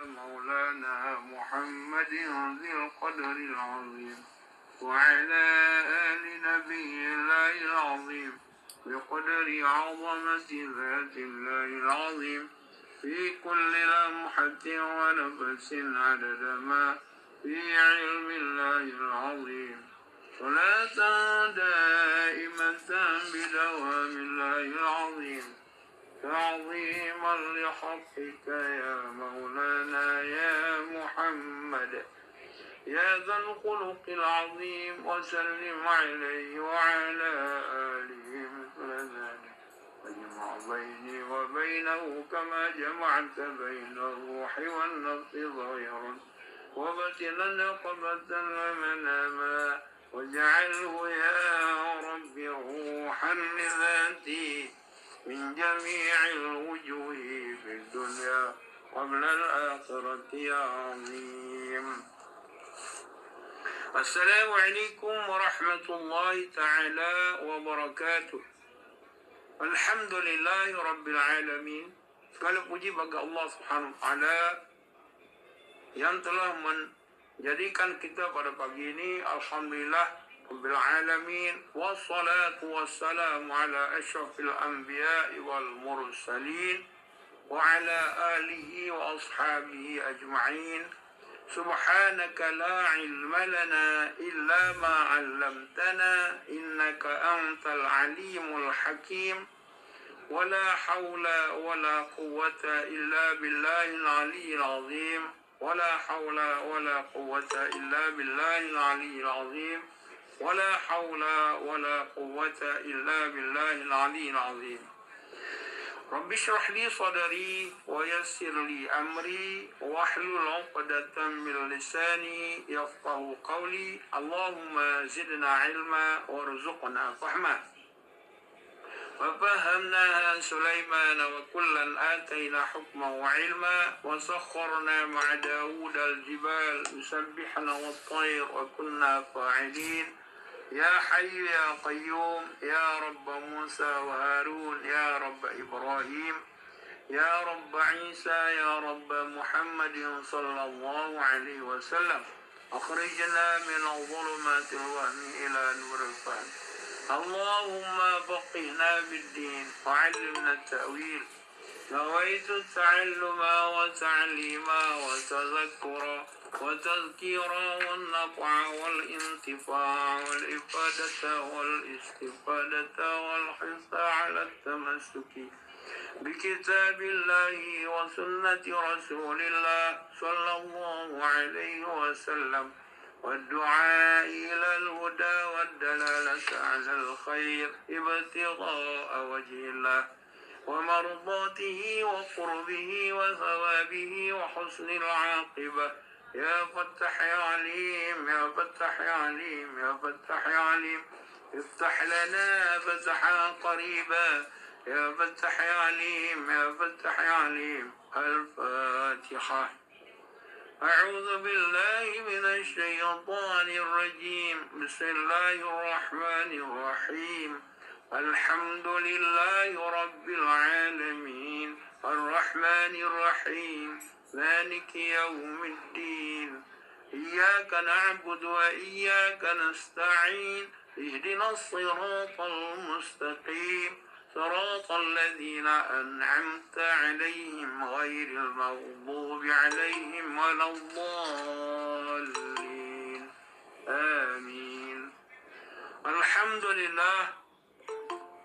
مولانا محمد ذي القدر العظيم وعلى آل نبي الله العظيم بقدر عظمة ذات الله العظيم في كل لمحة ونفس عدد ما في علم الله العظيم صلاة دائمة بدوام الله العظيم تعظيما لحقك يا مولانا يا محمد يا ذا الخلق العظيم وسلم عليه وعلى آله مثل ذلك واجمع بيني وبينه كما جمعت بين الروح والنفس ظاهرا وبطنا قبة ومناما واجعله يا رب روحا لذاتي من جميع الوجوه في الدنيا قبل الآخرة يا عظيم. السلام عليكم ورحمة الله تعالى وbarakatuh. Alhamdulillahi Rabbil Alamin. Segala puji bagi Allah Subhanahu Wa Taala yang telah menjadikan kita pada pagi ini. Alhamdulillah Rabbil Alamin. Wassalatu wassalamu ala asyrafil anbiya'i wal mursalin wa ala alihi wa ashabihi ajma'in. سبحانك لا علم لنا إلا ما علمتنا إنك أنت العليم الحكيم ولا حول ولا قوة إلا بالله العلي العظيم ولا حول ولا قوة إلا بالله العلي العظيم ولا حول ولا قوة إلا بالله العلي العظيم. رب اشرح لي صدري ويسر لي أمري واحلل عقدة من لساني يفقه قولي اللهم زدنا علما وارزقنا فهما. وفهمناها سليمان وكلا آتينا حكما وعلما وسخرنا مع داود الجبال يسبحن والطير وكنا فاعلين. يا حي يا قيوم يا رب موسى وهارون يا رب إبراهيم يا رب عيسى يا رب محمد صلى الله عليه وسلم أخرجنا من الظلمات الوهم إلى نور الفهم. اللهم فقهنا بالدين وعلمنا التأويل. نويت التعلم وتعليما وتذكرا وتذكيرا والنفع والانتفاع والإفادة والاستفادة والحرص على التمسك بكتاب الله وسنة رسول الله صلى الله عليه وسلم والدعاء إلى الهدى والدلالة على الخير ابتغاء وجه الله ومرضاته وقربه وثوابه وحسن العاقبة. يا فتح يا عليم يا فتح يا عليم يا فتح يا عليم افتح لنا فتحا قريبا يا فتح يا عليم يا فتح يا عليم. الفاتحة. أعوذ بالله من الشيطان الرجيم. بسم الله الرحمن الرحيم. الحمد لله رب العالمين الرحمن الرحيم مالك يوم الدين إياك نعبد وإياك نستعين اهدنا الصراط المستقيم صراط الذين أنعمت عليهم غير المغضوب عليهم ولا الضالين آمين. الحمد لله.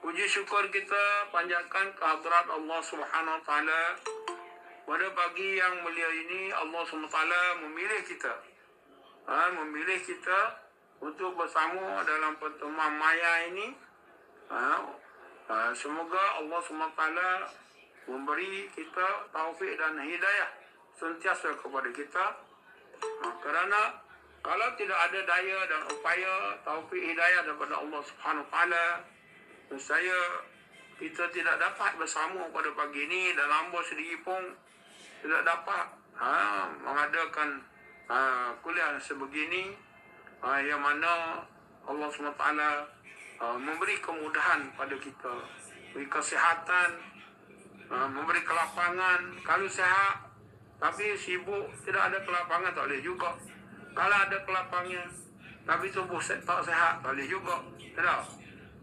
Puji syukur kita panjatkan kehadrat Allah Subhanahu Wa Taala. Pada pagi yang mulia ini Allah Subhanahu Wa Taala memilih kita. Memilih kita untuk bersama dalam pertemuan maya ini. Semoga Allah Subhanahu Wa Taala memberi kita taufik dan hidayah sentiasa kepada kita. Kerana kalau tidak ada daya dan upaya taufik hidayah daripada Allah Subhanahu Wa Taala, saya kita tidak dapat bersama pada pagi ini dan hamba sendiri pun tidak dapat mengadakan kuliah sebegini yang mana Allah SWT memberi kemudahan pada kita, beri kesihatan, memberi kelapangan. Kalau sihat tapi sibuk, tidak ada kelapangan, tak boleh juga. Kalau ada kelapangan, tapi tubuh tak sehat, tak boleh juga. Tidak.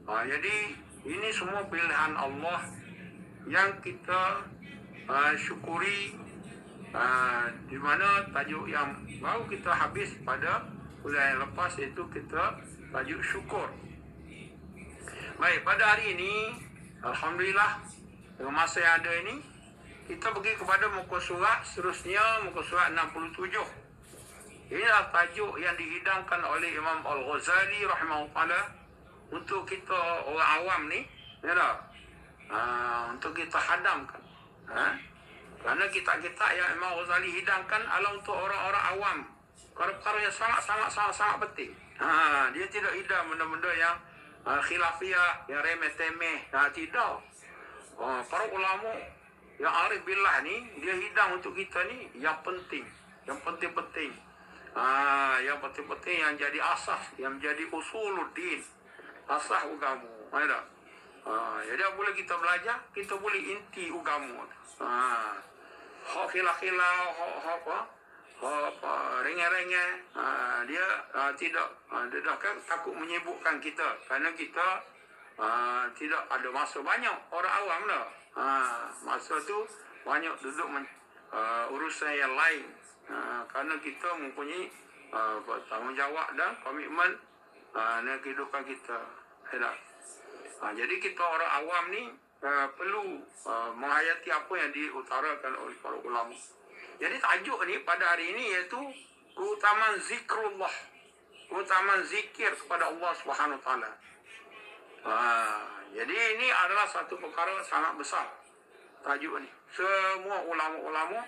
Jadi, ini semua pilihan Allah yang kita syukuri, di mana tajuk yang baru kita habis pada bulan yang lepas, iaitu kita tajuk syukur. Baik, pada hari ini, Alhamdulillah, dengan masa yang ada ini, kita pergi kepada muka surat seterusnya, muka surat 67. Inilah tajuk yang dihidangkan oleh Imam Al-Ghazali rahimahullah untuk kita orang awam ni, ya tak? Untuk kita hadamkan. Kerana kitab-kitab yang Imam Ghazali hidangkan adalah untuk orang-orang awam, perkara yang sangat penting. Dia tidak hidang benda-benda yang khilafiyah, yang remeh-temeh. Tidak. Para ulama yang arif billah ni, dia hidang untuk kita ni yang penting, yang penting-penting. Yang penting-penting, yang jadi asas, yang menjadi usuluddin, asas agama. Jadi apabila kita belajar, kita boleh inti agama. Hak khilaf-khilaf, hak rengeh-rengeh, dia tidak, dia dah kan takut menyibukkan kita, kerana kita tidak ada masa banyak. Orang awam dah, masa tu banyak duduk urusan yang lain, kerana kita mempunyai tanggungjawab dan komitmen dalam kehidupan kita. Jadi kita orang awam ni perlu menghayati apa yang diutarakan oleh para ulama. Jadi tajuk ni pada hari ini iaitu keutamaan zikrullah, keutamaan zikir kepada Allah Subhanahu Wa Taala. Jadi ini adalah satu perkara sangat besar, tajuk ni. Semua ulama-ulama,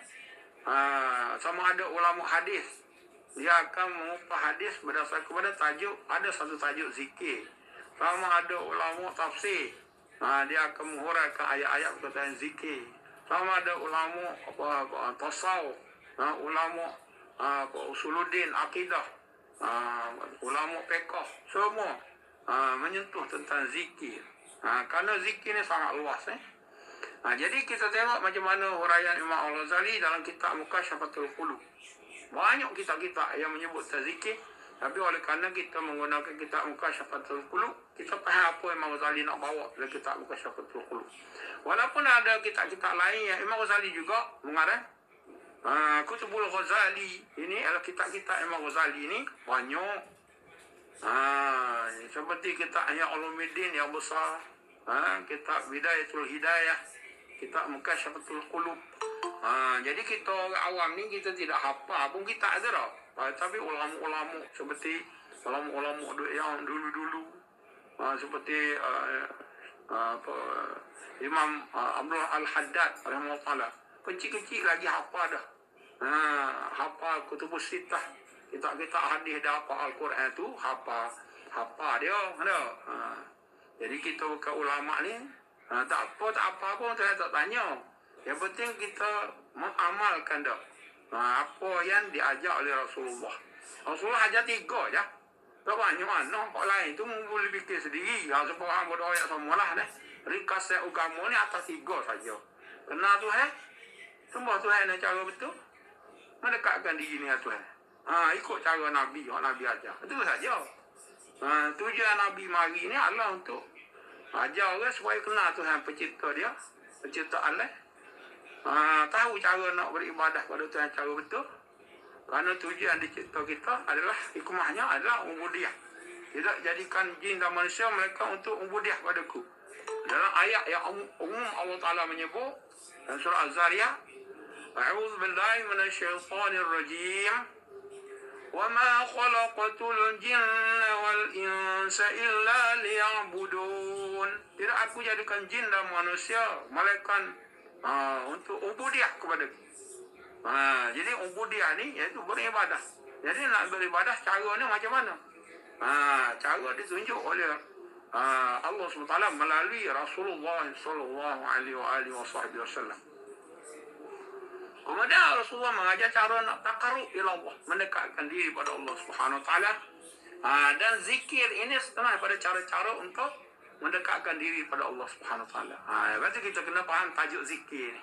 sama ada ulama hadis, dia akan mengupah hadis berdasarkan kepada tajuk. Ada satu tajuk zikir. Sama ada ulama tafsir, dia akan menghuraikan ayat-ayat berkaitan zikir. Sama ada ulama tasawuf, ulama usuluddin, akidah, ulama fiqh, semua menyentuh tentang zikir. Kerana zikir ni sangat luas. Jadi kita tengok macam mana huraian Imam Al-Ghazali dalam kitab Mukasyafatul Qulub. Banyak kitab-kitab yang menyebut tentang zikir, tapi oleh kerana kita menggunakan kitab Mukasyafatul Qulub, kita faham apa Imam Ghazali nak bawa dalam kitab Mukasyafatul Qulub. Walaupun ada kitab-kitab lain yang Imam Ghazali juga mengarang, Kutubul Ghazali, ini adalah kitab-kitab Imam Ghazali ini banyak. Seperti kitab Ihya Ulumuddin yang besar, kitab Bidayatul Hidayah, kitab Mukasyafatul Qulub. Jadi kita orang awam ni, kita tidak hafal pun kitab ada dah. Tapi ulama-ulama seperti ulama-ulama yang dulu-dulu, seperti Imam Abdullah Al-Haddad rahimahullah, kecil-kecil lagi hafal dah. Hafal Kutubus Sittah, kitab-kitab hadis dah hafal Al-Quran tu, hafal dia. Jadi kita bukan ulama ni, tak apa pun saya tak tanya. Yang penting kita mengamalkan dah apa yang diajar oleh Rasulullah. Rasulullah ajar 3 je. Tak banyak mana. Hak lain tu boleh fikir sendiri. Yang seorang berdoa semualah ni. Ringkas agama ni atas 3 saja. Kenal Tuhan, sembah Tuhan dengan cara betul, mendekatkan diri dengan Tuhan. Ikut cara Nabi, yang Nabi ajar. Itu saja. Tujuan Nabi mari ni adalah untuk ajar orang supaya kenal Tuhan pencipta dia, pencipta Allah. Tahu cara nak beribadah pada Tuhan cara betul. Kerana tujuan dicipta kita adalah, hikmahnya adalah ubudiah. Tidak jadikan jin dan manusia mereka untuk ubudiah padaku. Dalam ayat yang umum Allah Ta'ala menyebut dalam surah Az-Zariyat, A'udzu billahi minasyaitonir rajim. Wa ma khalaqatul jinna wal insa illa liya'budun. Tidak aku jadikan jin dan manusia malaikat untuk ubudiah kepada. Jadi ubudiah ni iaitu beribadah. Jadi nak beribadah cara ni macam mana? Cara ditunjuk oleh Allah SWT melalui Rasulullah SAW. Kemudian Rasulullah mengajar cara nak taqarrub ila Allah, mendekatkan diri pada Allah SWT. Dan zikir ini setengah pada cara-cara untuk mendekatkan diri pada Allah SWT. Berarti kita kena faham tajuk zikir ni.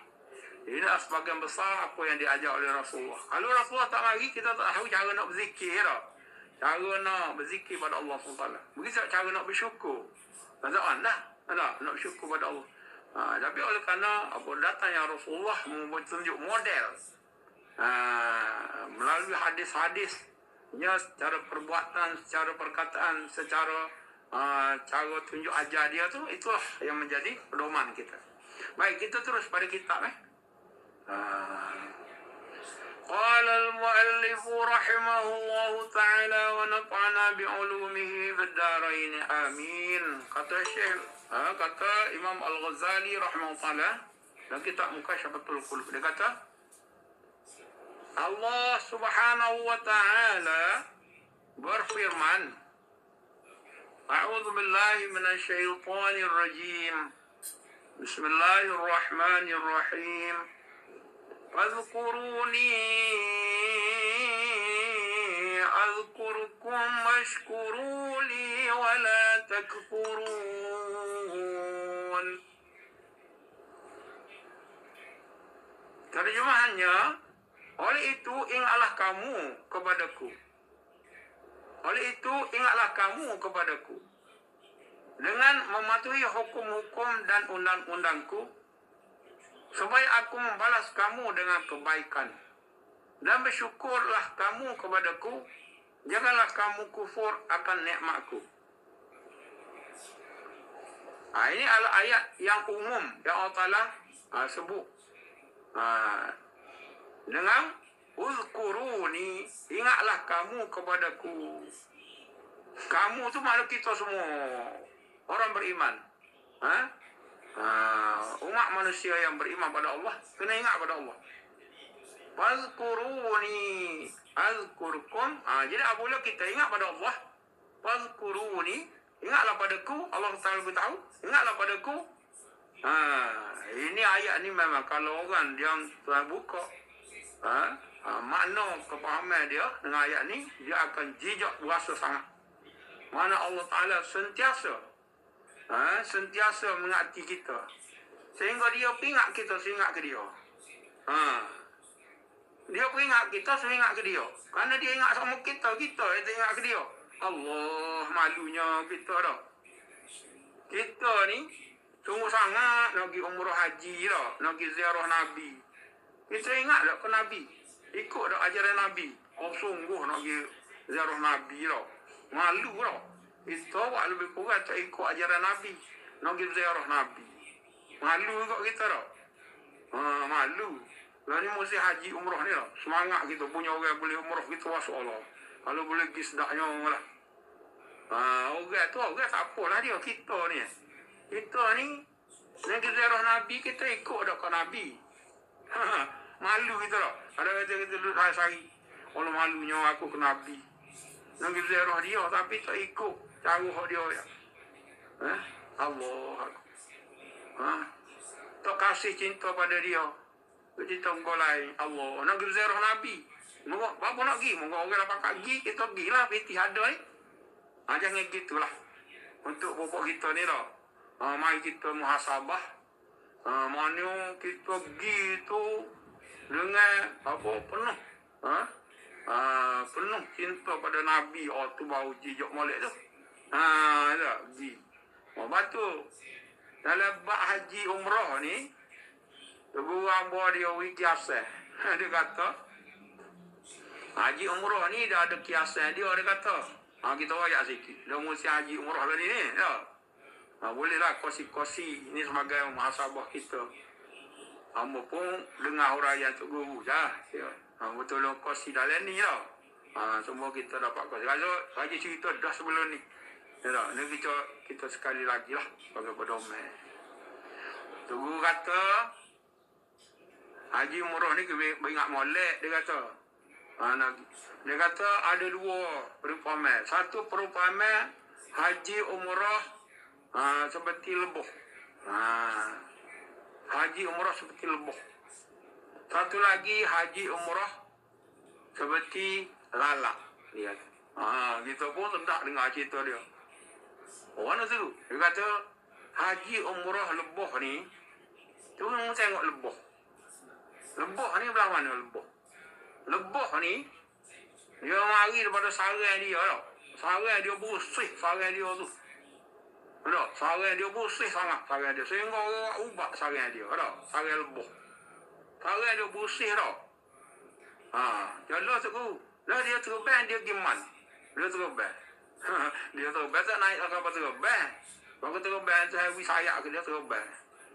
Ini sebagian besar apa yang diajar oleh Rasulullah. Kalau Rasulullah tak mari, kita tak tahu cara nak berzikir tak. Cara nak berzikir pada Allah SWT. Begitu cara nak bersyukur. Tak tahu dah. Nak bersyukur pada Allah. Tapi oleh kerana apa datangnya Rasulullah tunjuk model. Melalui hadis-hadisnya, secara perbuatan, secara perkataan, secara cara tunjuk ajar dia tu, itulah yang menjadi pedoman kita. Baik, kita terus pada kitab Qala al-muallif rahimahullah ta'ala wa nafa'ana bi'ulumihi fid darain amin. Kata Syekh, kata Imam Al-Ghazali rahimahullah dalam kitab Mukashafatul Qulub, dia kata Allah Subhanahu wa ta'ala berfirman, A'udzu billahi minasyaitonir rajim. Bismillahirrahmanirrahim. Fadhkuruni azkurkum washkuru li wa la takfurun. Terjemahannya, oleh itu ingatlah kamu kepadaku. Oleh itu ingatlah kamu kepadaku dengan mematuhi hukum-hukum dan undang-undangku, supaya aku membalas kamu dengan kebaikan. Dan bersyukurlah kamu kepadaku, janganlah kamu kufur akan nikmatku. Ini adalah ayat yang umum yang Allah Ta'ala sebut. Dengan uzkuruni, ingatlah kamu kepadaku. Kamu tu makhluk kita semua, orang beriman. Umat manusia yang beriman pada Allah kena ingat pada Allah. Fazkuruni azkurkum. Jadi apabila kita ingat pada Allah, fazkuruni, ingatlah padaku. Allah Ta'ala beritahu, ingatlah padaku. Ini ayat ni memang kalau orang yang telah buka makna kepahaman dia dengan ayat ni, dia akan jijak berasa sangat. Mana Allah Ta'ala sentiasa mengingati kita, sehingga dia ingat kita seingat ke dia. Dia ingat kita seingat ke dia. Kerana dia ingat sama kita yang ingat ke dia. Allah, malunya kita dah. Kita ni sungguh sangat nak pergi umrah haji dah, nak pergi ziarah Nabi. Kita ingat tak ke Nabi? Ikut tak ajaran Nabi? Sungguh nak pergi ziarah Nabi dah. Malu dah. Kita buat lebih kurang tak ikut ajaran Nabi, nak pergi ziarah Nabi. Malu juga kita dah. Malu. Lah ni mesti haji umrah ni lah. Semangat kita punya orang boleh umrah kita, masya-Allah. Kalau boleh pergi sedaknya lah. Orang tu orang tak apalah dia. Kita ni nak pergi ziarah Nabi, kita ikut dah ke Nabi. Malu kita dah. Ada kata kita duduk hari-hari, Allah malunya aku ke Nabi. Nak pergi ziarah dia tapi tak ikut cara dia ya. Allah. Tak kasih cinta pada dia. Kita lain Allah. Nak pergi ziarah Nabi. Moga apa nak pergi? Moga orang dapat pergi, kita pergilah piti ada ni. Jangan gitulah. Untuk pokok kita ni dah. Mari kita muhasabah. Mana kita pergi tu dengan apa penuh. Penuh cinta pada Nabi. Tu baru jijak molek tu. Tak pergi. Lepas tu dalam bab haji umrah ni, guru hamba dia kiasan. Dia kata haji umrah ni dah ada kiasan dia kata. Kita wayak sikit. Dia mesti haji umrah lah ni. Bolehlah kosi-kosi ni sebagai muhasabah kita. Hamba pun dengar huraian tu guru dah. Betul kosi dalam ni lah. Semua kita dapat kosi. Kalau haji cerita dah sebelum ni. Ni kita sekali lagi lah sebagai pedoman. Tu guru kata haji umrah ni beringat molek, dia kata. Dia kata ada dua perumpamaan. Satu perumpamaan haji umrah seperti lebuh. Haji umrah seperti lebuh. Satu lagi haji umrah seperti lalak. Dia kita pun tak dengar cerita dia. Mana tu? Dia kata haji umrah lebuh ni, tu tengok lebuh. Lebah ni belah mana lebah? Lebah ni, dia mari daripada sarang dia tau. Sarang dia bersih, sarang dia tu. Tak? Sarang dia bersih sangat, sarang dia. Sehingga orang ubah sarang dia, tak? Sarang lebah. Sarang dia bersih tau. Jalan tu. Lah dia terbang, dia gimana? Dia terbang. Dia terbang, tak naik apa terbang. Kalau terbang, saya wisayak ke dia terbang.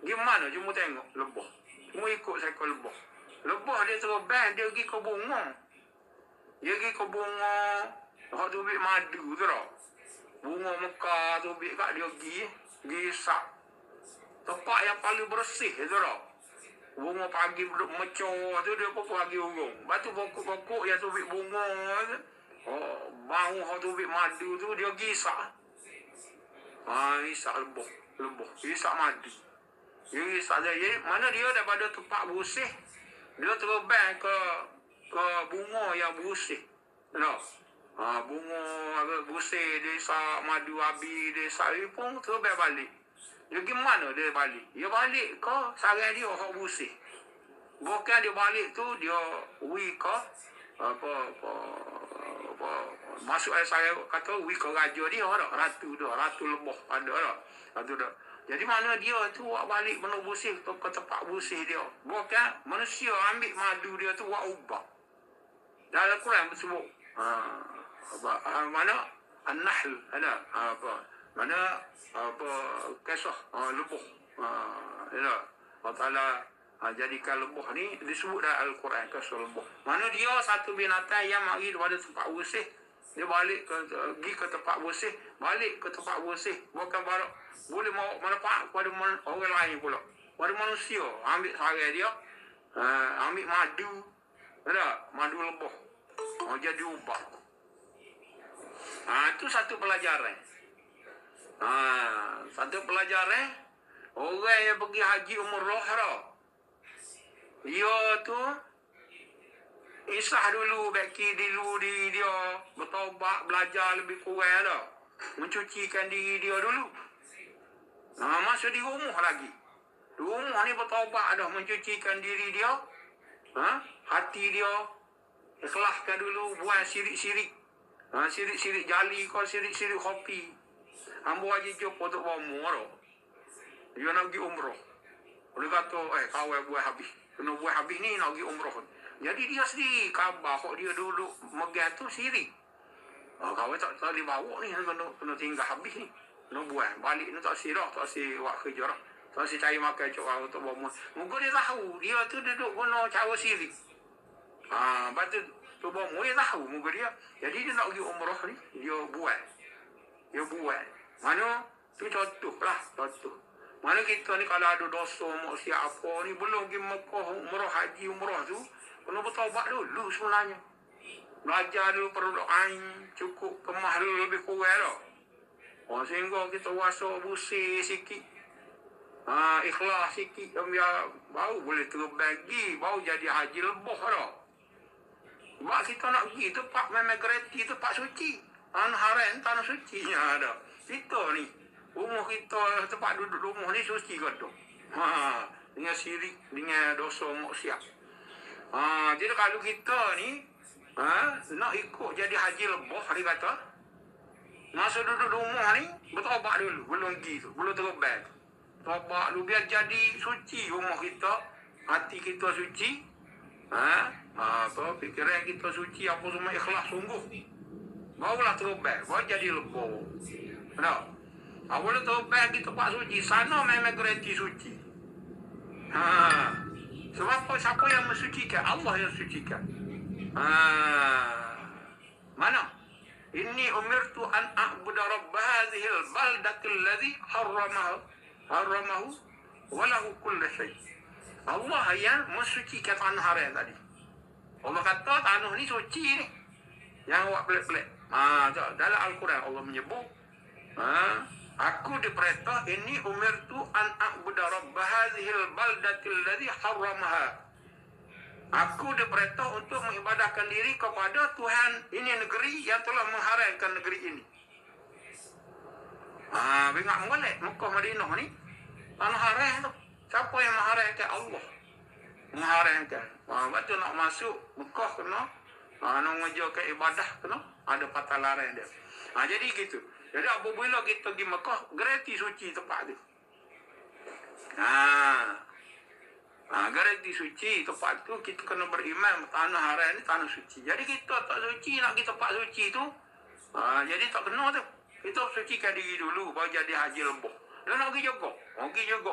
Gimana? Cuma tengok lebah. Cuma ikut saya ke lebah. Lebah dia terbang, dia pergi ke bunga. Dia pergi ke bunga. Hak tu bik madu tu tau. Bunga Mekah tu bik kat dia pergi. Gisak. Tempat yang paling bersih tu tau. Bunga pagi duduk mecor tu dia pokok lagi urung. Lepas tu pokok-pokok yang tu bik bunga tu. Bau hak tu bik madu tu dia gisak. Gisak lebah. Gisak madu. Dia gisak dia. Mana dia daripada tempat bersih. Dia terbang ke bunga yang bersih. Tahu? Bunga bersih, dia isak madu habis, dia isak dia pun terbang balik. Dia gimana dia balik? Dia balik ke sarang dia orang bersih. Bukan dia balik tu, dia pergi ke masuk saya kata pergi ke raja dia tak? Ratu lebah ada tak? Ratu dah. Jadi mana dia tu buat balik benda bersih ke tempat bersih dia. Bukan manusia ambil madu dia tu buat ubah. Dalam Quran bersebut. Mana An-Nahl ada mana kisah lebah. Allah Taala jadikan lebah ni disebut dalam Al-Quran kisah lebah. Mana dia satu binatang yang mari daripada tempat bersih. Dia balik pergi ke tempat bersih, balik ke tempat bersih. Bukan baru boleh mau manfaat kepada orang lain pula. Pada manusia, ambil sarang dia, ambil madu, madu lebah. Jadi ubah. Itu satu pelajaran. Satu pelajaran, orang yang pergi haji umrah tau. Dia tu isah dulu baki dulu diri dia, bertaubat, belajar lebih kurang dah. Mencucikan diri dia dulu. Masa di rumah lagi. Di rumah ni bertaubat dah, mencucikan diri dia. Hati dia ikhlaskan dulu, buang sirik-sirik. Sirik-sirik jali kau, sirik-sirik kopi. Ambo haji jumpa untuk bawa dah. Dia nak pergi umrah. Dia kata, kawai buat habis. Kena buat habis ni nak pergi umrah. Jadi dia sendiri khabar kok dia duduk megang tu sirik. Kawai tak dibawa ni, kena tinggal habis ni. Kena buang. Balik ni tak sirah, tak si buat kerja lah. Tak si cari makan cok orang untuk bawa. Mungkin dia tahu, dia tu duduk guna cara sirik. Lepas tu bawa dia tahu muka dia. Jadi dia nak pergi umrah ni, dia buat. Mana? Tu contoh lah, contoh. Mana kita ni kalau ada dosa maksiat apa ni, belum pergi Mekah, umrah, haji, umrah tu, kena bertaubat dulu sebenarnya. Belajar dulu perdoaan, cukup kemah dulu lebih kurang dah. Sehingga kita rasa bersih sikit. Ikhlas sikit, biar baru boleh terbagi, baru jadi haji lebah dah. Sebab kita nak pergi tempat migrati, tempat suci. Haram, tanah suci ada. Kita ni, rumah kita, tempat duduk rumah ni suci ke tu? Dengan sirik, dengan dosa maksiat. Jadi kalau kita ni, nak ikut jadi haji lebah, dia kata, masa duduk rumah ni, bertaubat dulu, belum pergi tu, belum terbang. Taubat dulu, biar jadi suci rumah kita, hati kita suci, fikiran kita suci, apa semua ikhlas sungguh. Barulah terbang, baru jadi lebah. Tahu? Awalnya terbang di tempat suci, sana memang gereti suci. Sebab apa? Siapa yang mensucikan? Allah yang sucikan. Mana? Inni umirtu an a'budu rabb hadhil baldatil ladzi harramahu wa lahu kullu syai. Allah yang mensucikan tanah haram tadi. Allah kata tanah ni suci ni. Yang buat pelik-pelik. Dalam Al-Quran Allah menyebut, aku diperintah ini umirtu an a'budu rabb hadhil baldatil ladzi harramaha. Aku diperintah untuk mengibadahkan diri kepada Tuhan ini negeri yang telah mengharamkan negeri ini. Ingat molek Mekah Madinah ni tanah haram tu. Siapa yang mengharamkan? Allah. mengharamkan. Lepas tu nak masuk Mekah kena, nak mengajarkan ibadah kena, ada patah larang dia. Jadi gitu. Jadi apabila kita pergi Mekah, gratis suci tempat tu. Garanti suci tempat tu kita kena beriman tanah haram ni tanah suci. Jadi kita tak suci nak pergi tempat suci tu, jadi tak kena tu. Kita sucikan diri dulu baru jadi haji lembut. Dan nak pergi juga.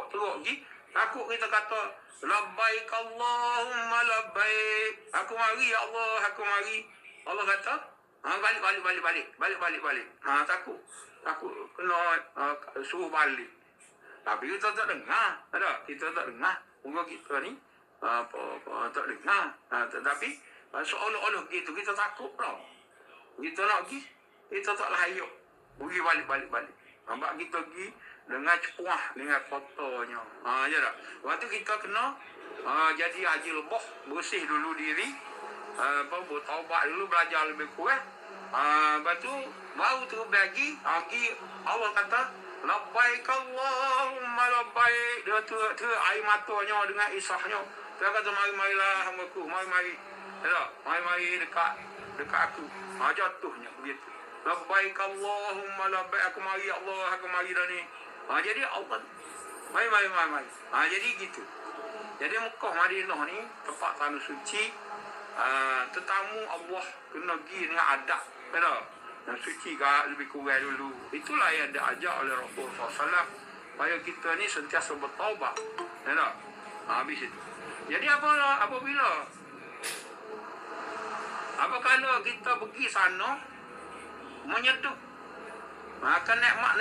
Teruk pergi. Takut kita kata labbaik Allahumma labbaik. Aku mari ya Allah, aku mari. Allah kata, balik. Takut kena suruh balik. Tapi kita tak dengar. Kita tak dengar. Moga kita ni tak dengar. Tetapi seolah-olah gitu kita takut tau. Kita nak pergi, kita tak layak. Pergi balik. Nampak kita pergi dengan cepuah, dengan kotornya. Ya tak? Lepas tu kita kena jadi haji lebah, bersih dulu diri. Bertaubat dulu, belajar lebih kurang. Lepas tu baru terus pergi. Allah kata labbaik Allahumma labbaik. Dia tu air matanya dengan isahnya. Dia kata mari-marilah hamba-Ku, mari-mari. Ya, mari-mari dekat aku. Jatuhnya begitu. Labbaik Allahumma labbaik. Aku mari ya Allah, aku mari dah ni. Jadi Allah mari. Jadi gitu. Jadi Mekah Madinah ni tempat tanah suci. Tetamu Allah kena pergi dengan adab. Ya, dan suci lebih kurang dulu. Itulah yang diajar oleh Rasulullah SAW. Supaya kita ni sentiasa bertaubat. Ya tak? Habis itu. Jadi apabila kalau kita pergi sana menyeduh akan nikmat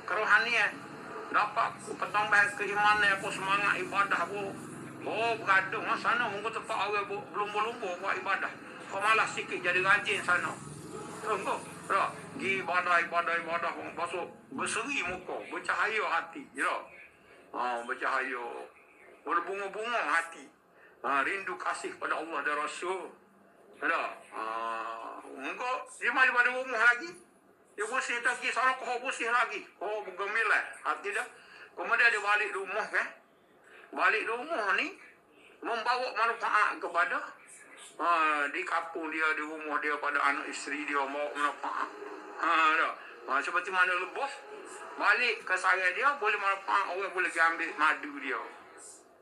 kerohanian, dapat pertambahan keimanan, apa semangat ibadah apa. Bergadung sana mungkin tempat orang belum-belum buat ibadah. Kau malas sikit jadi rajin sana. Tunggu. Pergi ibadah, masuk berseri muka, bercahaya hati. Ya. Bercahaya. Berbunga-bunga hati. Rindu kasih pada Allah dan Rasul. Ya. Engkau dia mari pada rumah lagi. Dia bersih lagi, sana kau bersih lagi. Kau bergemilang hati dah. Kemudian dia balik rumah kan. Balik rumah ni membawa manfaat kepada di kampung dia, di rumah dia, pada anak isteri dia, bawa manfaat. Seperti mana lebah balik ke sarang dia boleh manfaat, orang boleh ambil madu dia,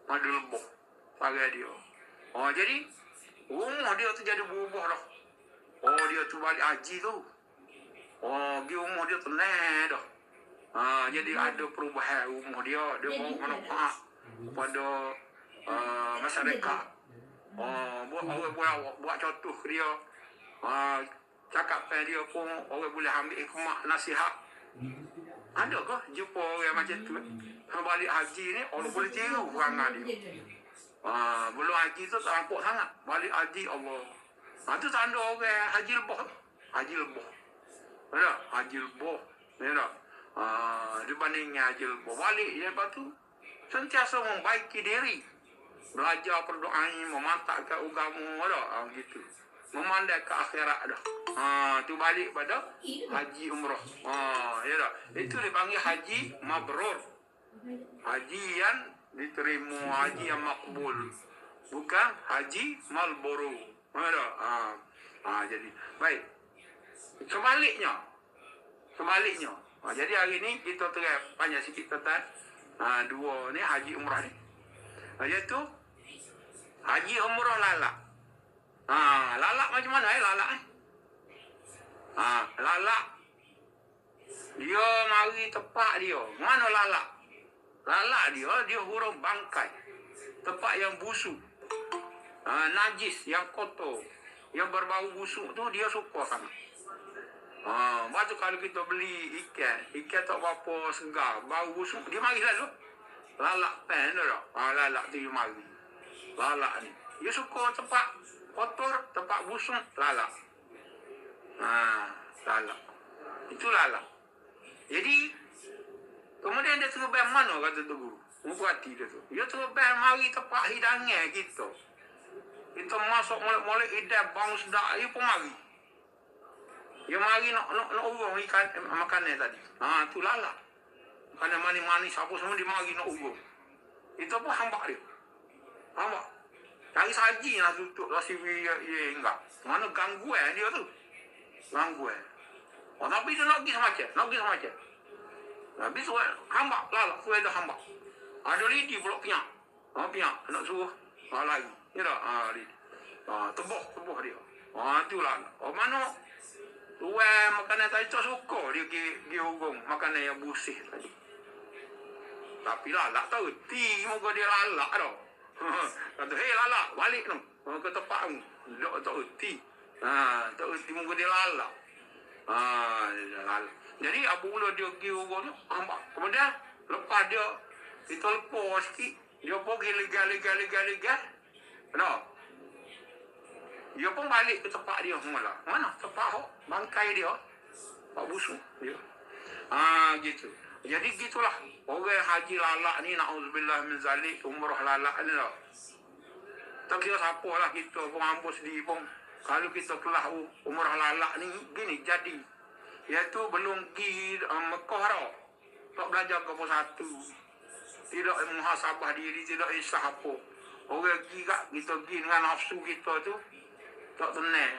madu lebah sarang dia. Jadi rumah dia tu jadi berubah dah. Dia tu balik haji tu. Di rumah dia tenang dah. Jadi ada perubahan rumah dia bawa manfaat kepada masyarakat. Buat contoh dia. Cakap dia pun orang boleh ambil hikmah nasihat. Ada ke jumpa orang macam tu? Balik haji ni orang boleh tiru perangai dia. Belum haji tu tak nampak sangat. Balik haji Allah. Tu tanda orang haji lebah. Haji lebah. Ya, haji lebah. Ya. Dibandingnya haji lebah. Balik dia lepas tu sentiasa membaiki diri. Belajar berdoa, memantapkan agama dah. Gitu. Memandai ke akhirat dah. Tu balik pada haji umrah. Ya dah. Itu dipanggil haji mabrur. Haji yang diterima, haji yang makbul. Bukan haji malburu. Ya dah. Jadi baik. Sebaliknya. Jadi hari ni kita terai banyak sikit tentang dua ni haji umrah ni. Iaitu haji umrah lalak. Lalak macam mana lalak lalak dia mari tempat dia. Mana lalak? Lalak dia huruf bangkai. Tempat yang busuk. Najis, yang kotor, yang berbau busuk tu dia suka sangat. Lepas tu kalau kita beli ikan tak berapa segar, bau busuk, dia mari lalu. Lalak pen tu tak? Lalak tu dia mari. Lalak ni dia suka tempat kotor, tempat busuk, lalak. Lalak. Itu lalak. Jadi kemudian dia terbang mana kata tu guru? Mupati dia tu. Dia terbang mari tempat hidangan kita. Kita masuk molek-molek hidang bang sedak, dia pun mari. Dia mari nak urung ikan makanan tadi. Tu lalak. Makanan manis-manis apa semua dia mari nak urung. Itu pun hambak dia. Hambak. Cari saji lah tutup lah CV enggak. Mana gangguan dia tu. Gangguan. Tapi dia nak pergi semacam. Habis hambak lah. Suai dah hambak. Ada lidi pula piak. Piak. Nak suruh lari. Ni dah. Lidi. Tebuh dia. Itulah. Mana tuan makanan tadi tak suka dia pergi hurung. Makanan yang bersih tadi. Tapi lalak tahu. Moga dia lalak tau. Kata, hei lalak. Balik tu. Ke tempat tu. Tak erti. Tak erti moga dia lalak. Jadi apabila dia pergi hurung tu. Kemudian lepas dia. Kita lepas sikit. Dia pergi legal. Kenapa? Dia pun balik ke tempat dia malah. Mana? Tempat bangkai dia. Pak busuk dia. Gitu. Jadi gitulah. Orang haji lalak ni, na'udzubillah min zalik, umrah lalak ni tau. Tak kira siapa lah kita pun ambil sendiri pun. Kalau kita kelah umrah lalak ni, gini jadi. Iaitu belum pergi Mekah tau. Tak belajar ke satu. Tidak muhasabah diri, tidak isah apa. Orang pergi kat, kita pergi dengan nafsu kita tu. Tak tenang.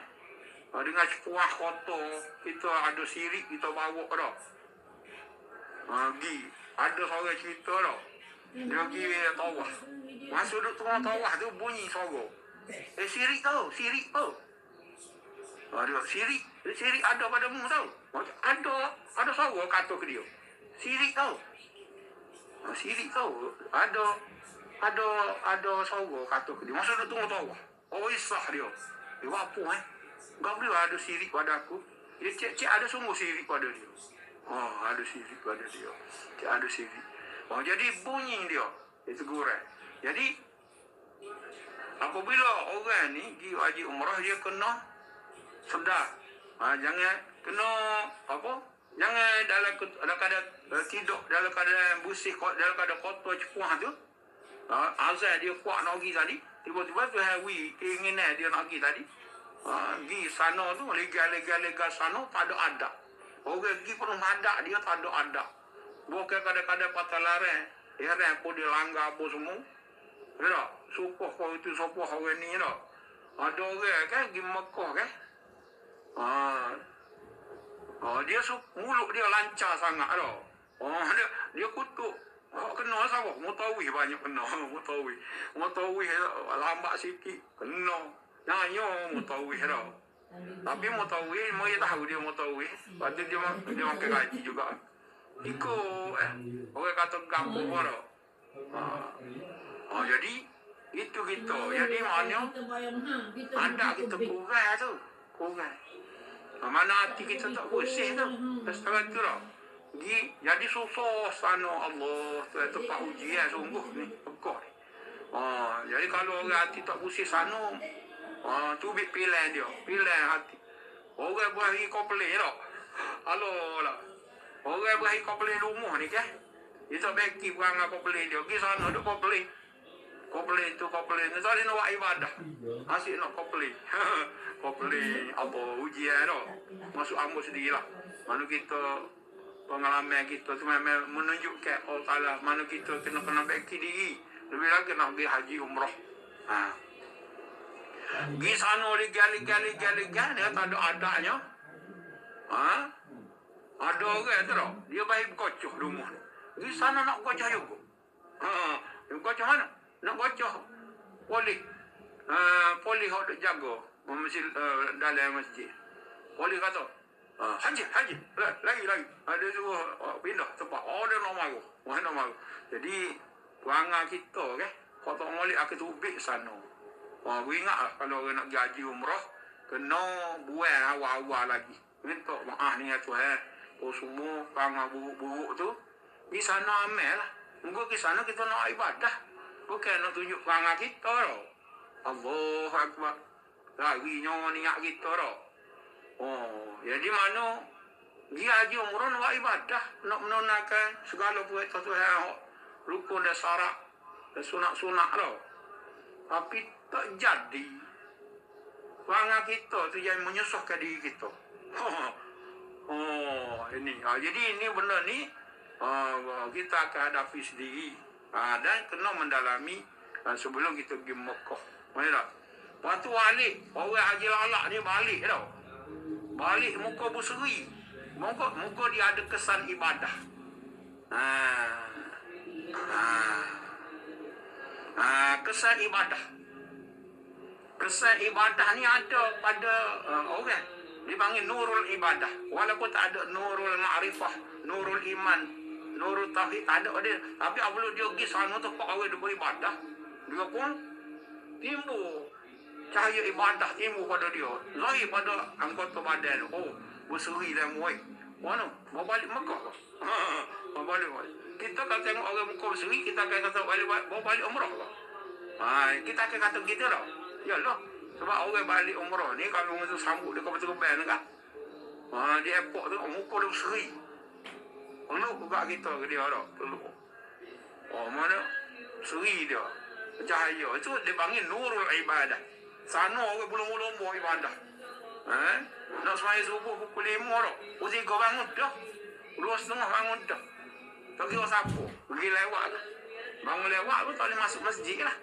Dengan sepuah kotor, kita ada sirik, kita bawa tau. Pergi. Ada seorang cerita tau. Dia pergi tawah. Masa duduk tengah tawah tu, bunyi suara. Sirik tau. Dia sirik ada padamu tau. Ada suara kata ke dia. Sirik tau. Ada suara kata ke dia. Masa duduk tengah tawah. Isah dia. Dia apa Gak boleh ada sirik pada aku. Dia cik ada sungguh sirik pada dia. Ada sirik pada dia. Cik ada sirik. Jadi bunyi dia. Itu gurau. Jadi apabila orang ni pergi haji umrah, dia kena sedar. Jangan kena apa? Jangan dalam keadaan tidur, dalam keadaan bersih, dalam keadaan kotor cepuah tu. Azal dia kuat nak pergi tadi. Tiba-tiba tu hawi keinginan dia nak pergi tadi. Pergi sana tu legal sana tak ada adab. Orang pergi pun adab dia tak ada adab. Bukan kadang-kadang patah larang. Heran pun dia langgar apa semua. Tak? Supoh kau itu supoh orang ni tak? Ada orang kan pergi Mekah kan. Dia mulut dia lancar sangat tau. Dia kutuk. Kena siapa? Mutawih banyak kena. Mutawih lambat sikit. Kena. Nanya mutawih tau. Tapi mutawih, mereka tahu dia mutawih. Lepas tu dia makan gaji juga. Ikut. Orang kata gampang pun tau. Jadi, itu kita. Jadi maknanya, ada kita kurang tu. Kurang. Mana hati kita tak bersih tu. Setengah tu tau. Jadi susah sana Allah. Tempat ujian sungguh ni. Pekah ni. Jadi kalau orang hati tak bersih sana, tubik pilihan dia. Pilihan hati. Orang berakhir komplain tau. Halo lah. Orang berakhir komplain rumah ni kan. Dia tak beki perangai komplain dia. Pergi sana duk komplain. Komplain tu. Tadi nak buat ibadah. Asyik nak komplain. Komplain. Apa ujian tau. Masuk ambil sendirilah. Mana kita pengalaman kita tu memang menunjukkan Allah Ta'ala. Mana kita kena beki diri. Lebih lagi nak pergi haji umrah. Pergi sana legal dia tak ada adanya. Ada orang tu tau. Dia baik berkocoh rumah ni. Pergi sana nak berkocoh juga. Berkocoh mana? Nak berkocoh polis. Polis yang duk jaga dalam masjid. Polis kata, haji. Lagi. Dia suruh pindah tempat. Dia nak marah. Jadi, perangai kita kan. Kalau tak molek aku tubik sana. Ingatlah kalau orang nak pergi haji umrah, kena buat awal-awal lagi. Minta maaf ni ya Tuhan. Semua perangai buruk-buruk tu, di sana amal lah. Mungkin di sana kita nak ibadah. Bukan nak tunjuk perangai kita tau. Allahu Akbar. Larinya niat kita tau. Jadi mana pergi haji umrah nak buat ibadah. Nak menunaikan segala buat Tuhan. Rukun dan syarat dan sunat-sunat tau. Tapi tak jadi. Perangai kita tu yang menyusahkan diri kita. Ini. Jadi ini benda ni kita akan hadapi sendiri. Dan kena mendalami sebelum kita pergi Mekah. Faham tak? Lepas tu balik, orang Haji Lalak ni balik tau. Balik muka berseri. Muka dia ada kesan ibadah. Kesan ibadah. Kesan ibadah ni ada pada orang. Dipanggil nurul ibadah. Walaupun tak ada nurul ma'rifah, nurul iman, nurul tauhid, tak ada dia. Tapi apabila dia pergi sana tempat orang dia beribadah, dia pun timbul cahaya ibadah timbul pada dia. Lahir pada anggota badan. Oh, berseri dan muai. Mana? Bawa balik Mekah. Bawa balik. Kita kalau tengok orang muka berseri, kita akan kata bawa balik umrah. Kita akan kata gitu tau. Yalah. Sebab orang balik umrah ni kalau orang tu sambut dia betul ban kan. Di airport tu muka dia berseri. Peluk juga kita ke dia tau. Peluk. Mana? Seri dia. Cahaya. Itu dipanggil nurul ibadah. Sana orang belum buat ibadah. Nak semaya subuh pukul 5 tau. Pukul 3 bangun dah. 2:30 bangun dah. Tak kira siapa. Pergi lewat tu. Bangun lewat tu tak boleh masuk masjid lah.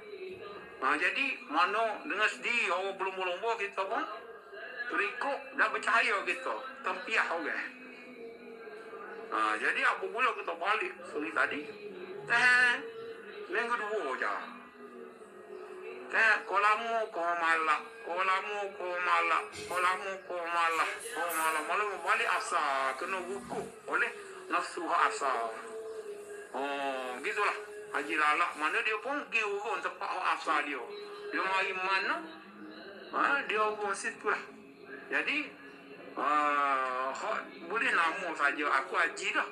Jadi mana dengan sedih orang belum kita pun terikut dan bercahaya kita. Tempiah orang. Jadi apabila kita balik suri tadi, minggu 2 je. Kolamu ko malak. Malam balik asal kena hukum oleh nafsu asal. Gitulah. Haji Lalak mana dia pun pergi urun tempat asal dia. Dia mari mana? Dia urun situ lah. Jadi boleh nama saja aku haji dah.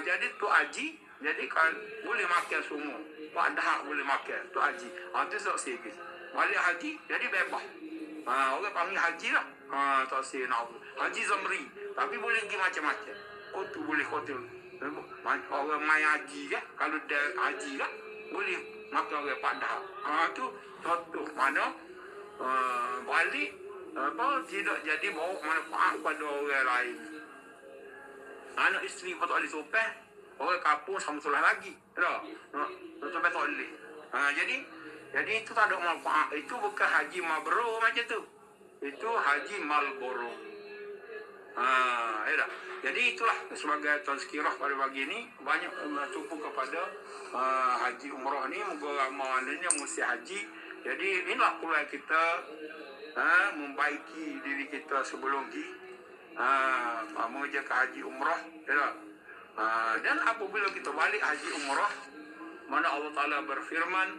Jadi tu haji, jadi kan boleh makan semua. Pak dah boleh makan tu haji. Tu sok sikit. Balik haji jadi bebas. Orang panggil haji lah. Tak sih nak haji zamri. Tapi boleh pergi macam-macam. Kotu boleh kotu. Orang main haji kan, kalau dia haji kan, boleh makan orang padah. Tu contoh mana balik tidak jadi bawa manfaat pada orang lain. Anak isteri pun tak boleh sopan, orang kampung sama solah lagi. Tak? Sopan tak boleh. Jadi itu tak ada manfaat. Itu bukan haji mabrur macam tu. Itu haji malboro. Jadi itulah sebagai tazkirah pada pagi ini banyak tumpu kepada haji umrah ni. Moga amalnya mesti haji. Jadi inilah pula kita membaiki diri kita sebelum pergi mengerja ke haji umrah. Dan apabila kita balik haji umrah, mana Allah Ta'ala berfirman,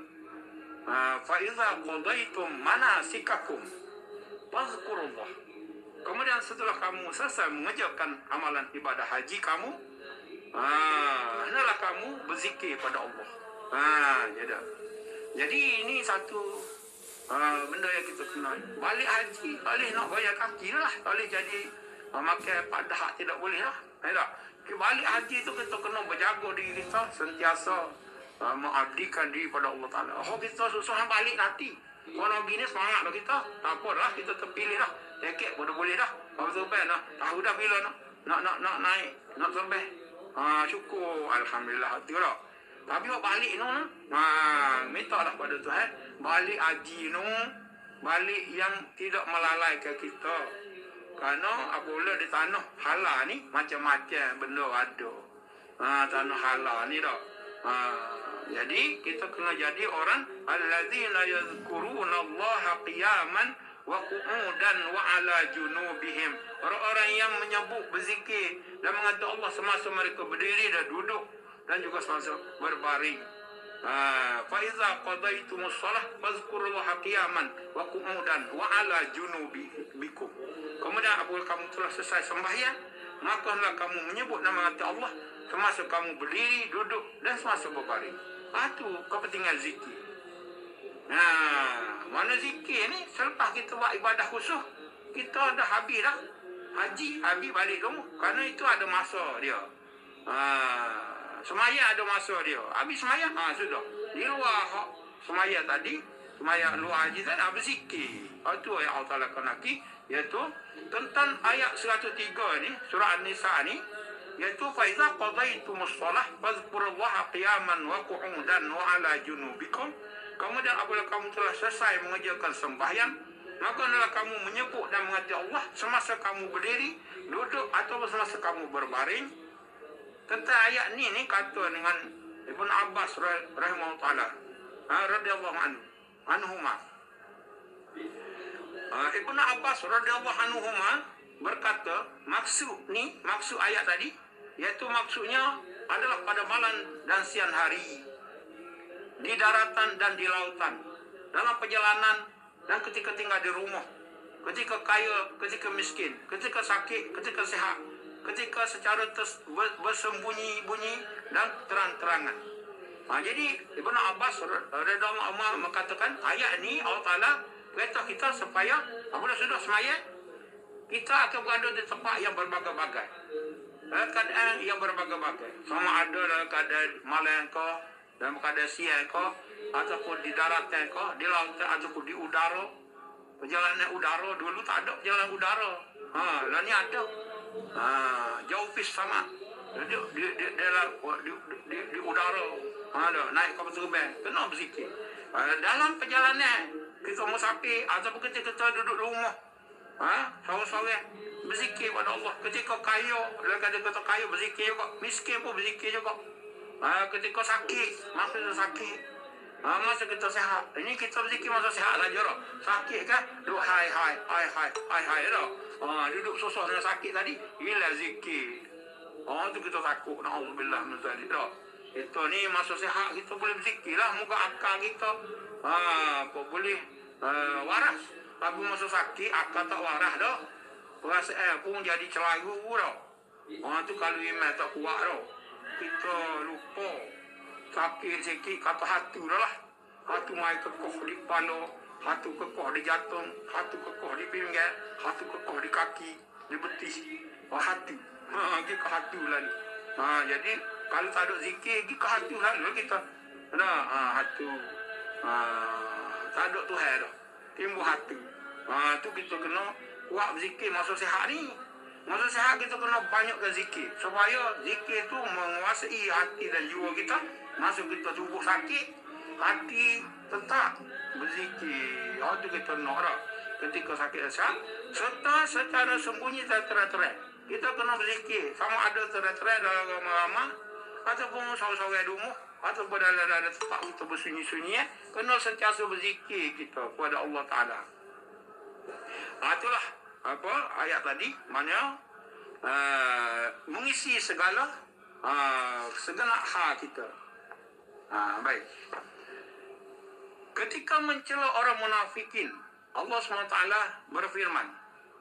fa iza qadaitum manasikakum fazkurullah. Kemudian setelah kamu selesai mengerjakan amalan ibadah haji kamu, hendaklah kamu berzikir pada Allah. Jadi ini satu benda yang kita kenal. Balik haji, boleh nak bayar kaki lah. Boleh jadi makan padah tidak boleh lah. Balik haji tu kita kena berjaga diri kita, sentiasa mengabdikan diri pada Allah Ta'ala. Kita susah balik nanti. Kalau gini semangat lah kita. Tak apa lah, kita terpilih lah. Tiket pun dah boleh dah. Kalau terbang dah. Tahu dah bila nak naik. Nak terbang. Syukur. Alhamdulillah. Hati lah. Tapi buat balik ni. Minta lah pada Tuhan. Balik haji ni. Balik yang tidak melalaikan kita. Kerana apabila di tanah halal ni. Macam-macam benda ada. Tanah halal ni dah. Jadi kita kena jadi orang allazina yazkuruna Allah qiyaman wa qu'udan wa ala junubihim. Orang-orang yang menyebut berzikir dan mengata Allah semasa mereka berdiri dan duduk dan juga semasa berbaring. Fa iza qadaytumus shalah fazkurullaha qiyaman wa qu'udan wa ala junubikum. Kemudian apabila kamu telah selesai sembahyang, maka hendaklah kamu menyebut nama Allah semasa kamu berdiri, duduk dan semasa berbaring. Itu kepentingan zikir. Mana zikir ni selepas kita buat ibadah khusus, kita dah habis dah. Haji, habis balik rumah. Kerana itu ada masa dia. Semaya ada masa dia. Habis semaya, sudah. Di luar semaya tadi, semaya luar haji tadi, habis zikir. Itu yang Allah Ta'ala kenaki. Iaitu tentang ayat 103 ni, surah An-Nisa ni. Iaitu faiza qadaytumus shalah fazkurullaha qiyaman wa qu'udan wa ala junubikum. Kemudian apabila kamu telah selesai mengerjakan sembahyang, maka hendaklah kamu menyebut dan mengasihi Allah semasa kamu berdiri, duduk atau semasa kamu berbaring. Tentang ayat ni kata dengan Ibn Abbas rahimahullah ta'ala radhiyallahu anhuma. Ibn Abbas radhiyallahu anhuma berkata, maksud ayat tadi, iaitu maksudnya adalah pada malam dan siang hari, di daratan dan di lautan, dalam perjalanan dan ketika tinggal di rumah, ketika kaya, ketika miskin, ketika sakit, ketika sihat, ketika secara bersembunyi-bunyi dan terang-terangan. Jadi Ibn Abbas radhiyallahu anhu mengatakan ayat ni Allah Ta'ala perintah kita supaya apabila sudah semaya, kita akan berada di tempat yang berbagai-bagai, keadaan yang berbagai-bagai, sama ada dalam keadaan malam kau, dalam keadaan siang kau, ataupun di daratan kau, di lautan ataupun di udara. Perjalanan udara dulu tak ada perjalanan udara. Lah ni ada. Jauh pis sama. Di udara. Ada naik kapal terbang, kena berzikir. Dalam perjalanan kita musafir ataupun kita duduk di rumah, seorang-seorang berzikir pada Allah. Ketika kaya, kata kaya berzikir juga, miskin pun berzikir juga. Ketika sakit, masa kita sakit, masa kita sihat. Ini kita berzikir masa sihat saja dah. Sakit kan, duduk hai dah. Duduk susah dengan sakit tadi, ialah zikir. Tu kita takut, na'udzubillah min zalik dah. Itu ni masa sihat kita boleh berzikir lah, muka akal kita boleh waras. Tapi masa sakit akal tak waras dah, perasaan pun jadi celaru dah. Tu kalau iman tak kuat dah, kita lupa. Sakit sikit kata hatu dah lah. Hatu mai kekoh di kepala, hatu kekoh di jantung, hatu kekoh di pinggang, hatu kekoh di kaki, di betis. Hatu pergi ke hatu lah ni. Jadi kalau tak ada zikir, pergi ke hatu lah kita. Hatu tak ada Tuhan dah, timbul hatu. Tu kita kena buat berzikir masa sihat ni. Masa sihat kita kena banyakkan zikir, supaya zikir tu menguasai hati dan jiwa kita. Masa kita tubuh sakit, hati tetap berzikir. Tu kita nak dah ketika sakit asal, serta secara sembunyi dan terang-terang kita kena berzikir. Sama ada terang-terang dalam ramah-ramah, ataupun seorang-seorang di rumah, ataupun dalam tempat kita bersunyi-sunyi, kena sentiasa berzikir kita kepada Allah Ta'ala. Itulah ayat tadi, maknanya mengisi segala segenap hal kita. Baik. Ketika mencela orang munafikin, Allah SWT berfirman,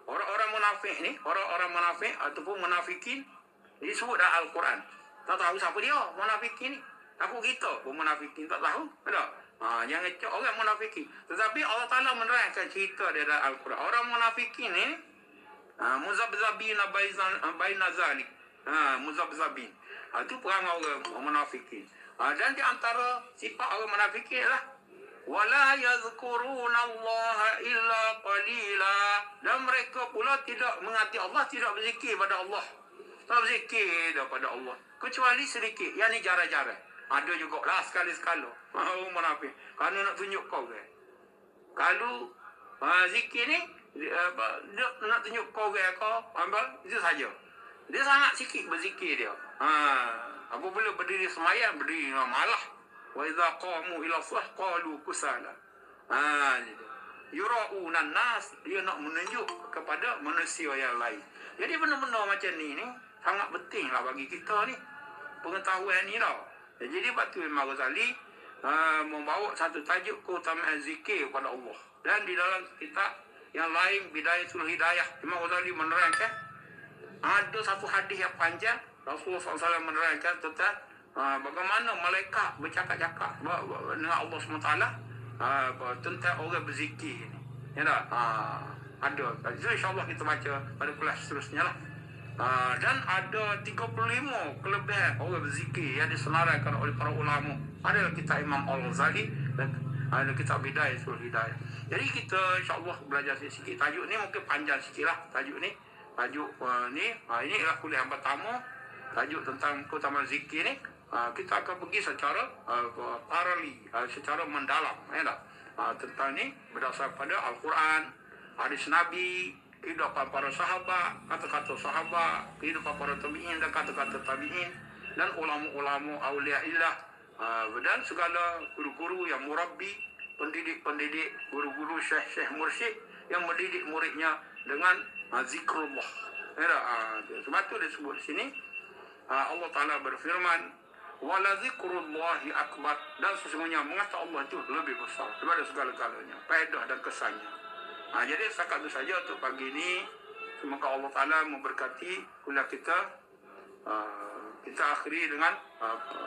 orang-orang munafik ni, orang-orang munafik ataupun munafikin disebut dalam Al-Quran. Tak tahu siapa dia munafikin ni. Takut kita pun munafikin tak tahu. Tak? Jangan cakap orang munafikin. Tetapi Allah Ta'ala menerangkan cerita dia dalam Al-Quran. Orang munafikin ni muzabzabina baina zalik. Muzabzabin. Itu perangai orang munafikin. Dan di antara sifat orang munafikin lah, wala yazkurunallaha illa qalila. Dan mereka pula tidak mengasihi Allah, tidak berzikir pada Allah. Tak berzikir daripada Allah kecuali sedikit. Yang ni jarang-jarang. Ada juga lah sekali-sekala. Orang munafik. Kalau nak tunjuk kau ke, kalau zikir ni dia nak tunjuk kau ke kau, itu saja. Dia sangat sikit berzikir dia. Apabila berdiri semayang, berdiri dengan malah. Wa idza qamu ila shalah qalu kusala. Yura'unan nas, dia nak menunjuk kepada manusia yang lain. Jadi benda-benda macam ni sangat pentinglah bagi kita ni, pengetahuan ni tau. Jadi Batu Imam Ghazali membawa satu tajuk keutamaan zikir kepada Allah. Dan di dalam kitab yang lain, Bidayatul Hidayah, Imam Ghazali menerangkan ada satu hadis yang panjang. Rasulullah SAW menerangkan tentang bagaimana malaikat bercakap-cakap dengan Allah SWT tentang orang berzikir ni. Ya tak? Ada. So insyaAllah kita baca pada kelas seterusnya lah. Dan ada 35 kelebihan orang berzikir yang disenaraikan oleh para ulama. Ada kitab Imam Al-Ghazali dan ada kitab Bidayatul Hidayah. Jadi kita insyaAllah belajar sikit. Tajuk ni mungkin panjang sikit lah. Tajuk ni ni ini ialah kuliah yang pertama. Tajuk tentang keutamaan zikir ni. kita akan pergi secara parali, secara mendalam, tentang ini berdasar pada Al-Quran, hadis Nabi, kehidupan para sahabat, kata-kata sahabat, kehidupan para tabi'in dan kata-kata tabi'in, dan ulama-ulama awliyaillah, dan segala guru-guru yang murabbi, pendidik-pendidik, guru-guru syekh-syekh mursyid yang mendidik muridnya dengan zikrullah. Sebab itu disebut di sini Allah Ta'ala berfirman, wala zikrullahi akbar, dan sesungguhnya mengata Allah itu lebih besar daripada segala-galanya, faedah dan kesannya. Jadi setakat itu saja untuk pagi ini. Semoga Allah Ta'ala memberkati kuliah kita. Kita akhiri dengan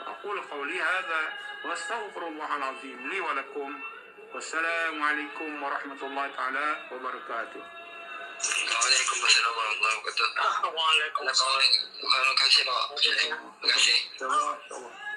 aqul qawli hadza wa astaghfirullahal azim li wa lakum. Wassalamualaikum warahmatullahi taala wabarakatuh. Waalaikumsalam warahmatullahi wabarakatuh. Waalaikumsalam. Terima kasih Pak. Terima kasih. InsyaAllah.